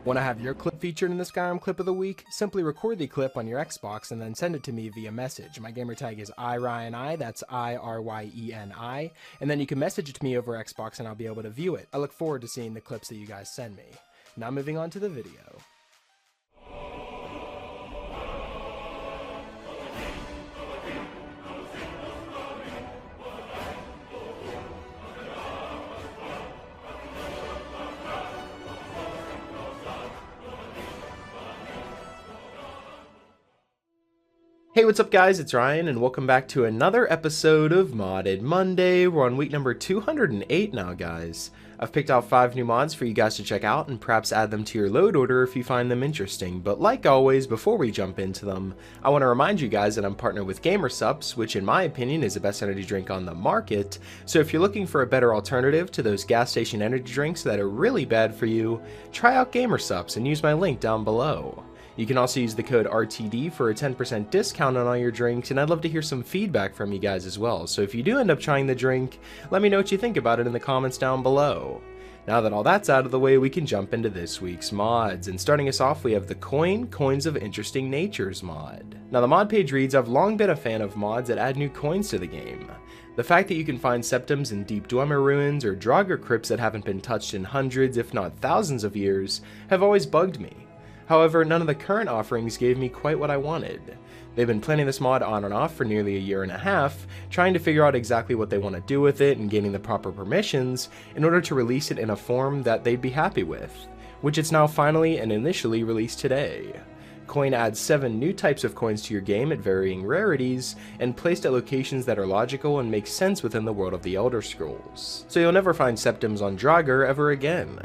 Want to have your clip featured in the Skyrim Clip of the Week? Simply record the clip on your Xbox and then send it to me via message. My gamertag is iRyeni, that's IRYENI, and then you can message it to me over Xbox and I'll be able to view it. I look forward to seeing the clips that you guys send me. Now moving on to the video. Hey, what's up guys, it's Ryan and welcome back to another episode of Modded Monday. We're on week number 208 now, guys. I've picked out 5 new mods for you guys to check out and perhaps add them to your load order if you find them interesting. But like always, before we jump into them, I want to remind you guys that I'm partnered with Gamersups, which in my opinion is the best energy drink on the market. So if you're looking for a better alternative to those gas station energy drinks that are really bad for you, try out Gamersups and use my link down below. You can also use the code RTD for a 10% discount on all your drinks, and I'd love to hear some feedback from you guys as well. So if you do end up trying the drink, let me know what you think about it in the comments down below. Now that all that's out of the way, we can jump into this week's mods, and starting us off we have the C.O.I.N. Coins of Interesting Natures mod. Now the mod page reads, I've long been a fan of mods that add new coins to the game. The fact that you can find septums in deep Dwemer ruins or Draugr crypts that haven't been touched in hundreds if not thousands of years have always bugged me. However, none of the current offerings gave me quite what I wanted. They've been planning this mod on and off for nearly a year and a half, trying to figure out exactly what they want to do with it and gaining the proper permissions in order to release it in a form that they'd be happy with, which it's now finally and initially released today. C.O.I.N. adds 7 new types of coins to your game at varying rarities, and placed at locations that are logical and make sense within the world of the Elder Scrolls. So you'll never find septums on Draugr ever again.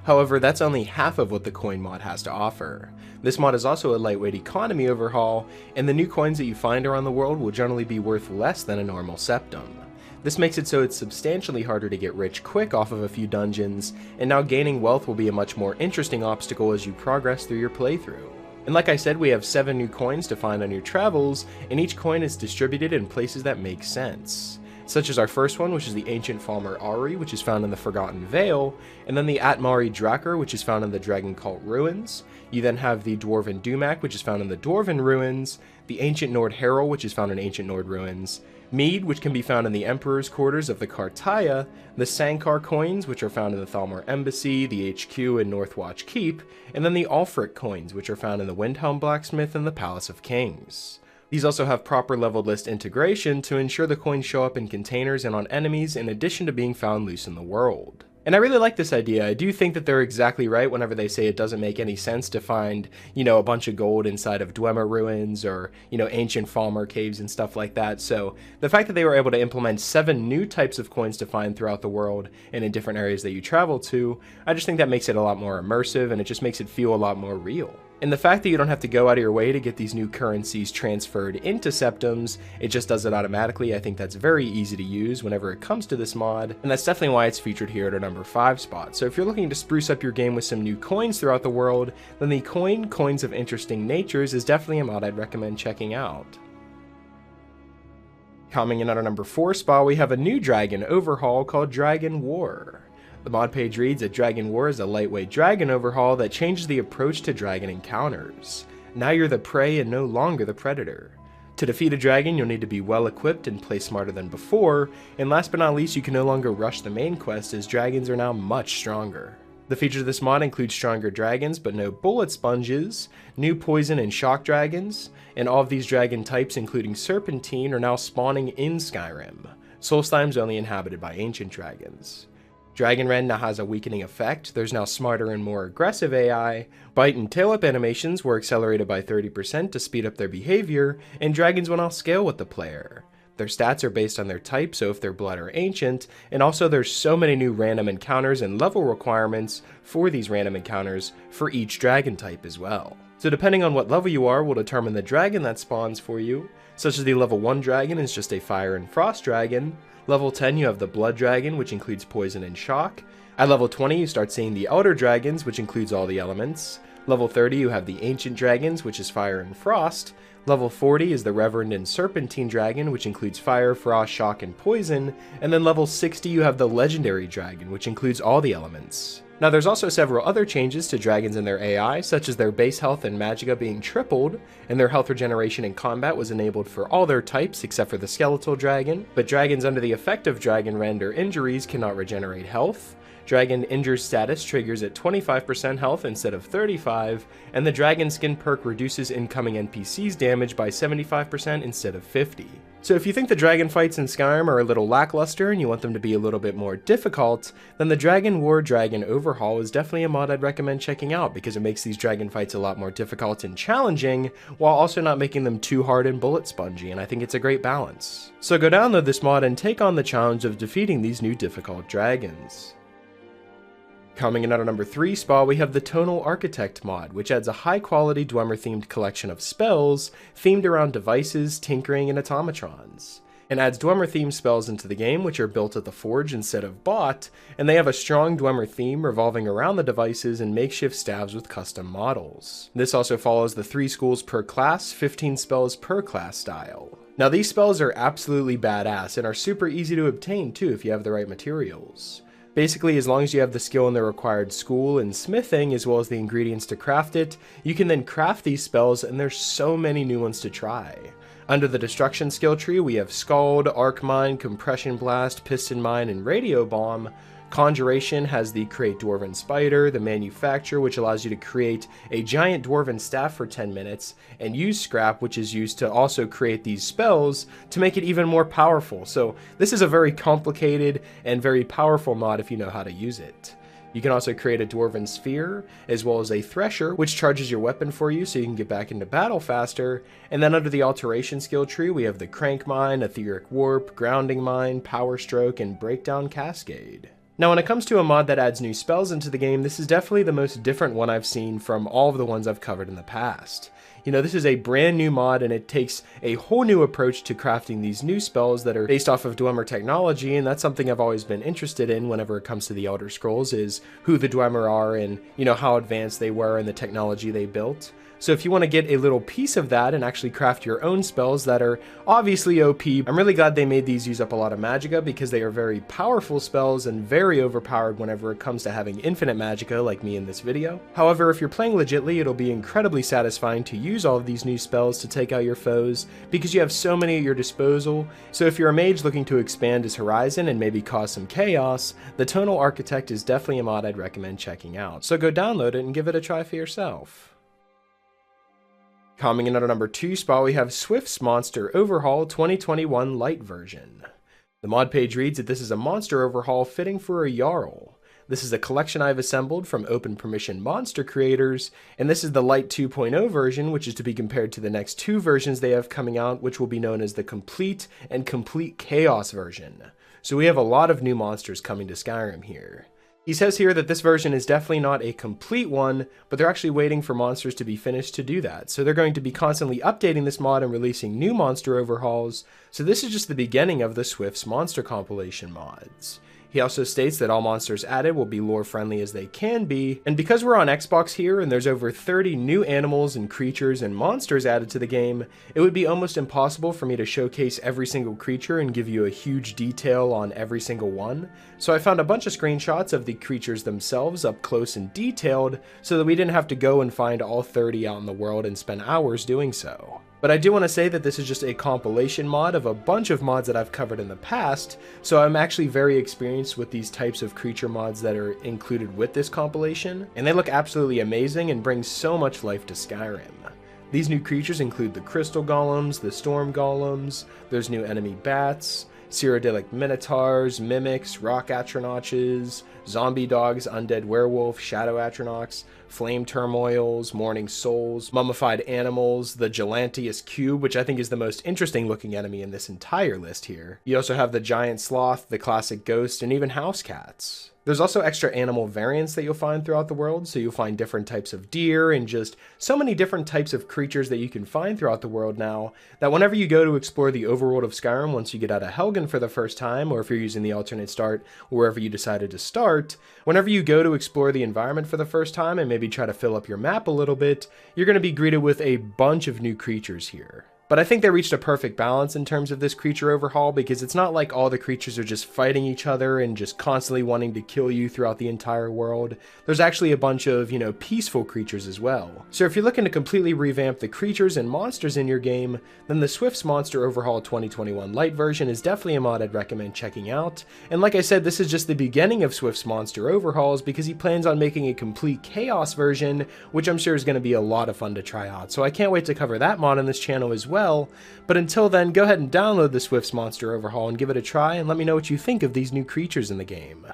However, that's only half of what the C.O.I.N. mod has to offer. This mod is also a lightweight economy overhaul, and the new coins that you find around the world will generally be worth less than a normal septum. This makes it so it's substantially harder to get rich quick off of a few dungeons, and now gaining wealth will be a much more interesting obstacle as you progress through your playthrough. And like I said, we have 7 new coins to find on your travels, and each coin is distributed in places that make sense. Such as our first one, which is the Ancient Farmer Ari, which is found in the Forgotten Vale, and then the Atmari Drakr, which is found in the Dragon Cult Ruins. You then have the Dwarven Dumak, which is found in the Dwarven Ruins, the Ancient Nord Herald, which is found in Ancient Nord Ruins, Mead, which can be found in the Emperor's Quarters of the Kartaya, the Sankar coins, which are found in the Thalmor Embassy, the HQ, and Northwatch Keep, and then the Ulfric coins, which are found in the Windhelm Blacksmith and the Palace of Kings. These also have proper leveled list integration to ensure the coins show up in containers and on enemies in addition to being found loose in the world. And I really like this idea. I do think that they're exactly right whenever they say it doesn't make any sense to find, a bunch of gold inside of Dwemer ruins or, ancient Falmer caves and stuff like that. So the fact that they were able to implement 7 new types of coins to find throughout the world and in different areas that you travel to, I just think that makes it a lot more immersive and it just makes it feel a lot more real. And the fact that you don't have to go out of your way to get these new currencies transferred into septums, it just does it automatically. I think that's very easy to use whenever it comes to this mod, and that's definitely why it's featured here at our number 5 spot. So if you're looking to spruce up your game with some new coins throughout the world, then the C.O.I.N. Coins of Interesting Natures is definitely a mod I'd recommend checking out. Coming in at our number 4 spot, we have a new dragon overhaul called Dragon War. The mod page reads that Dragon War is a lightweight dragon overhaul that changes the approach to dragon encounters. Now you're the prey and no longer the predator. To defeat a dragon, you'll need to be well equipped and play smarter than before, and last but not least, you can no longer rush the main quest as dragons are now much stronger. The features of this mod include stronger dragons but no bullet sponges, new poison and shock dragons, and all of these dragon types including Serpentine are now spawning in Skyrim. Solstime's only inhabited by ancient dragons. Dragonrend now has a weakening effect, there's now smarter and more aggressive AI, bite and tail up animations were accelerated by 30% to speed up their behavior, and dragons will now scale with the player. Their stats are based on their type, so if they're blood or ancient, and also there's so many new random encounters and level requirements for these random encounters for each dragon type as well. So depending on what level you are will determine the dragon that spawns for you, such as the level 1 dragon is just a fire and frost dragon. Level 10 you have the Blood Dragon, which includes poison and shock. At level 20 you start seeing the Elder Dragons, which includes all the elements. Level 30 you have the Ancient Dragons, which is Fire and Frost. Level 40 is the Reverend and Serpentine Dragon, which includes Fire, Frost, Shock, and Poison. And then level 60 you have the Legendary Dragon, which includes all the elements. Now there's also several other changes to dragons and their AI, such as their base health and magicka being tripled, and their health regeneration in combat was enabled for all their types except for the skeletal dragon, but dragons under the effect of Dragon Rend or injuries cannot regenerate health. Dragon Injure status triggers at 25% health instead of 35%, and the Dragon Skin perk reduces incoming NPCs damage by 75% instead of 50%. So if you think the dragon fights in Skyrim are a little lackluster and you want them to be a little bit more difficult, then the Dragon War Dragon Overhaul is definitely a mod I'd recommend checking out because it makes these dragon fights a lot more difficult and challenging, while also not making them too hard and bullet spongy, and I think it's a great balance. So go download this mod and take on the challenge of defeating these new difficult dragons. Coming in at our number 3 spot, we have the Tonal Architect mod, which adds a high-quality Dwemer-themed collection of spells themed around devices, tinkering, and automatrons. It adds Dwemer-themed spells into the game, which are built at the forge instead of bought, and they have a strong Dwemer theme revolving around the devices and makeshift staves with custom models. This also follows the 3 schools per class, 15 spells per class style. Now these spells are absolutely badass and are super easy to obtain too if you have the right materials. Basically, as long as you have the skill in the required school and smithing, as well as the ingredients to craft it, you can then craft these spells, and there's so many new ones to try. Under the Destruction skill tree, we have Scald, Arc Mine, Compression Blast, Piston Mine, and Radio Bomb. Conjuration has the Create Dwarven Spider, the Manufacture, which allows you to create a giant dwarven staff for 10 minutes, and use Scrap, which is used to also create these spells to make it even more powerful. So this is a very complicated and very powerful mod if you know how to use it. You can also create a Dwarven Sphere, as well as a Thresher, which charges your weapon for you so you can get back into battle faster. And then under the Alteration skill tree, we have the Crank Mine, Etheric Warp, Grounding Mine, Power Stroke, and Breakdown Cascade. Now when it comes to a mod that adds new spells into the game, this is definitely the most different one I've seen from all of the ones I've covered in the past. You know, this is a brand new mod and it takes a whole new approach to crafting these new spells that are based off of Dwemer technology, and that's something I've always been interested in whenever it comes to the Elder Scrolls, is who the Dwemer are and, you know, how advanced they were and the technology they built. So if you want to get a little piece of that and actually craft your own spells that are obviously OP, I'm really glad they made these use up a lot of magicka because they are very powerful spells and very overpowered whenever it comes to having infinite magicka like me in this video. However, if you're playing legitly, it'll be incredibly satisfying to use all of these new spells to take out your foes because you have so many at your disposal. So if you're a mage looking to expand his horizon and maybe cause some chaos, the Tonal Architect is definitely a mod I'd recommend checking out. So go download it and give it a try for yourself. Coming in at our number 2 spot, we have Swift's Monster Overhaul 2021 Lite version. The mod page reads that this is a monster overhaul fitting for a Jarl. This is a collection I've assembled from open permission monster creators, and this is the Lite 2.0 version, which is to be compared to the next 2 versions they have coming out, which will be known as the Complete and Complete Chaos version. So we have a lot of new monsters coming to Skyrim here. He says here that this version is definitely not a complete one, but they're actually waiting for monsters to be finished to do that. So they're going to be constantly updating this mod and releasing new monster overhauls. So this is just the beginning of the Swift's monster compilation mods. He also states that all monsters added will be lore friendly as they can be, and because we're on Xbox here and there's over 30 new animals and creatures and monsters added to the game, it would be almost impossible for me to showcase every single creature and give you a huge detail on every single one. So I found a bunch of screenshots of the creatures themselves up close and detailed so that we didn't have to go and find all 30 out in the world and spend hours doing so. But I do want to say that this is just a compilation mod of a bunch of mods that I've covered in the past, so I'm actually very experienced with these types of creature mods that are included with this compilation, and they look absolutely amazing and bring so much life to Skyrim. These new creatures include the Crystal Golems, the Storm Golems, there's new enemy bats, Cyrodiilic Minotaurs, Mimics, Rock Atronachs, Zombie Dogs, Undead Werewolf, Shadow Atronachs, Flame Turmoils, Morning Souls, Mummified Animals, the Gelanteus Cube, which I think is the most interesting looking enemy in this entire list here. You also have the Giant Sloth, the Classic Ghost, and even House Cats. There's also extra animal variants that you'll find throughout the world, so you'll find different types of deer and just so many different types of creatures that you can find throughout the world now, that whenever you go to explore the overworld of Skyrim once you get out of Helgen for the first time, or if you're using the alternate start wherever you decided to start, whenever you go to explore the environment for the first time and maybe try to fill up your map a little bit, you're going to be greeted with a bunch of new creatures here. But I think they reached a perfect balance in terms of this creature overhaul, because it's not like all the creatures are just fighting each other and just constantly wanting to kill you throughout the entire world. There's actually a bunch of, peaceful creatures as well. So if you're looking to completely revamp the creatures and monsters in your game, then the Swift's Monster Overhaul 2021 Lite version is definitely a mod I'd recommend checking out. And like I said, this is just the beginning of Swift's Monster Overhauls, because he plans on making a complete Chaos version, which I'm sure is going to be a lot of fun to try out. So I can't wait to cover that mod on this channel as well. But until then, go ahead and download the Swift's Monster Overhaul and give it a try, and let me know what you think of these new creatures in the game.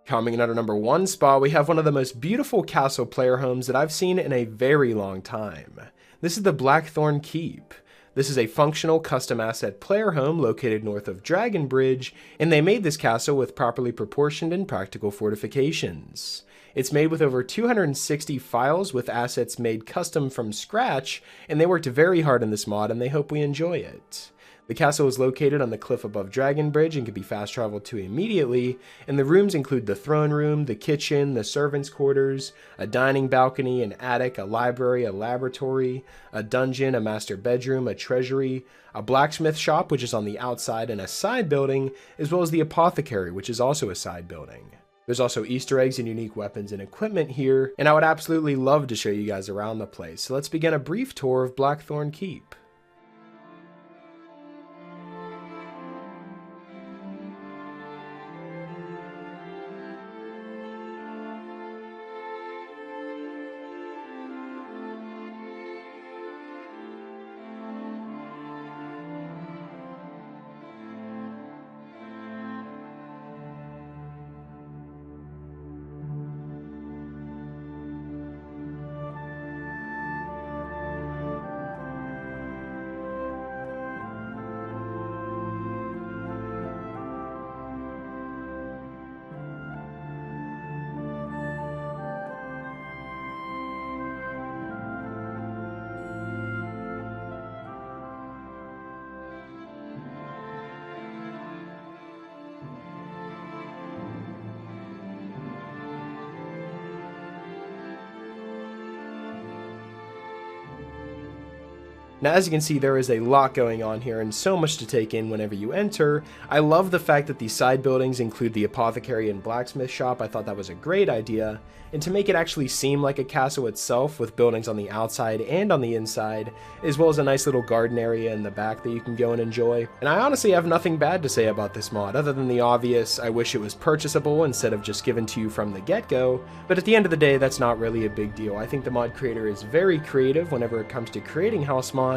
Coming in at our number 1 spot, we have one of the most beautiful castle player homes that I've seen in a very long time. This is the Blackthorn Keep. This is a functional custom asset player home located north of Dragonbridge, and they made this castle with properly proportioned and practical fortifications. It's made with over 260 files with assets made custom from scratch, and they worked very hard in this mod, and they hope we enjoy it. The castle is located on the cliff above Dragonbridge and can be fast traveled to immediately, and the rooms include the throne room, the kitchen, the servants' quarters, a dining balcony, an attic, a library, a laboratory, a dungeon, a master bedroom, a treasury, a blacksmith shop, which is on the outside, and a side building, as well as the apothecary, which is also a side building. There's also Easter eggs and unique weapons and equipment here, and I would absolutely love to show you guys around the place. So let's begin a brief tour of Blackthorn Keep. Now, as you can see, there is a lot going on here and so much to take in whenever you enter. I love the fact that these side buildings include the apothecary and blacksmith shop. I thought that was a great idea. And to make it actually seem like a castle itself, with buildings on the outside and on the inside, as well as a nice little garden area in the back that you can go and enjoy. And I honestly have nothing bad to say about this mod, other than the obvious, I wish it was purchasable instead of just given to you from the get-go. But at the end of the day, that's not really a big deal. I think the mod creator is very creative whenever it comes to creating house mods,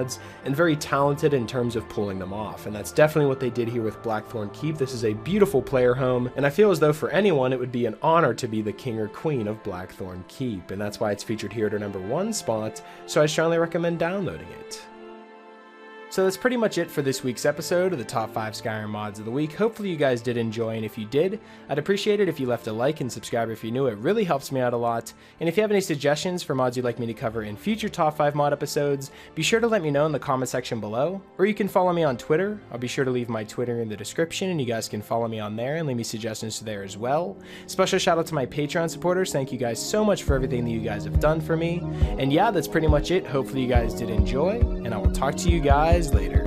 and very talented in terms of pulling them off. And that's definitely what they did here with Blackthorn Keep. This is a beautiful player home, and I feel as though for anyone it would be an honor to be the king or queen of Blackthorn Keep, and that's why it's featured here at our number 1 spot, so I strongly recommend downloading it. So that's pretty much it for this week's episode of the top 5 Skyrim mods of the week. Hopefully you guys did enjoy, and if you did, I'd appreciate it if you left a like and subscribe if you're new. It really helps me out a lot. And if you have any suggestions for mods you'd like me to cover in future top 5 mod episodes, be sure to let me know in the comment section below, or you can follow me on Twitter. I'll be sure to leave my Twitter in the description, and you guys can follow me on there and leave me suggestions there as well. Special shout out to my Patreon supporters. Thank you guys so much for everything that you guys have done for me. And yeah, that's pretty much it. Hopefully you guys did enjoy, and I will talk to you guys later.